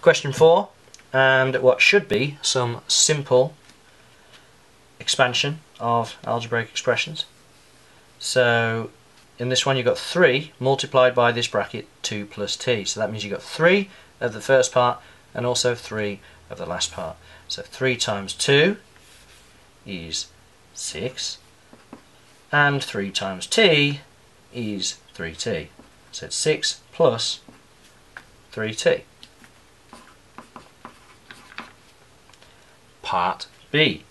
Question 4, and what should be some simple expansion of algebraic expressions. So in this one you've got 3 multiplied by this bracket 2 plus t. So that means you've got 3 of the first part and also 3 of the last part. So 3 times 2 is 6 and 3 times t is 3t. So it's 6 plus 3t. Part B.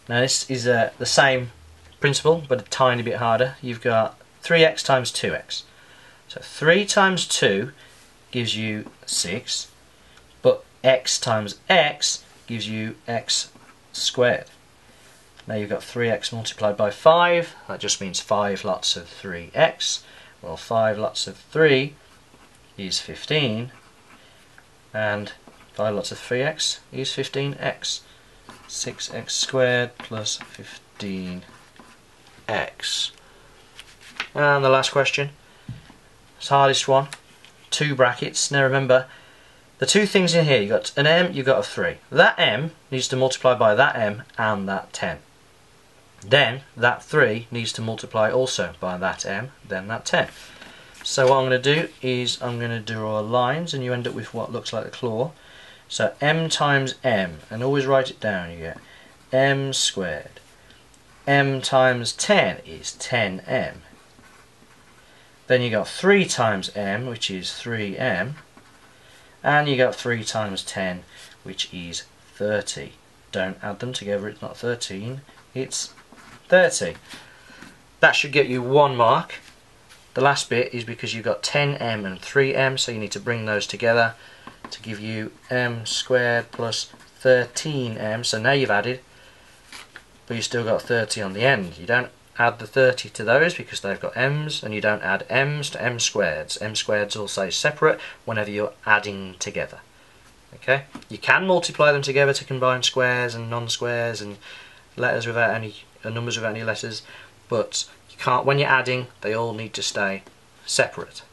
Now this is the same principle but a tiny bit harder. You've got 3x times 2x. So 3 times 2 gives you 6, but x times x gives you x squared. Now you've got 3x multiplied by 5, that just means 5 lots of 3x. Well, 5 lots of 3 is 15, and 5 lots of 3x is 15x. 6x squared plus 15x. And the last question, it's the hardest one, 2 brackets. Now remember, the 2 things in here, you've got an m, you've got a 3. That m needs to multiply by that m and that 10. Then that 3 needs to multiply also by that m, then that 10. So what I'm going to do is I'm going to draw lines, and you end up with what looks like a claw. So m times m, and always write it down, you get m squared. M times 10 is 10m. Then you got 3 times m, which is 3m. And you got 3 times 10, which is 30. Don't add them together, it's not 13, it's 30. That should get you 1 mark. The last bit is because you've got 10m and 3m, so you need to bring those together to give you m squared plus 13m. So now you've added, but you still got 30 on the end. You don't add the 30 to those because they've got m's, and you don't add m's to m squareds. M squareds all stay separate whenever you're adding together. Okay, you can multiply them together to combine squares and non-squares and letters without any numbers without any letters, but you can't. When you're adding, they all need to stay separate.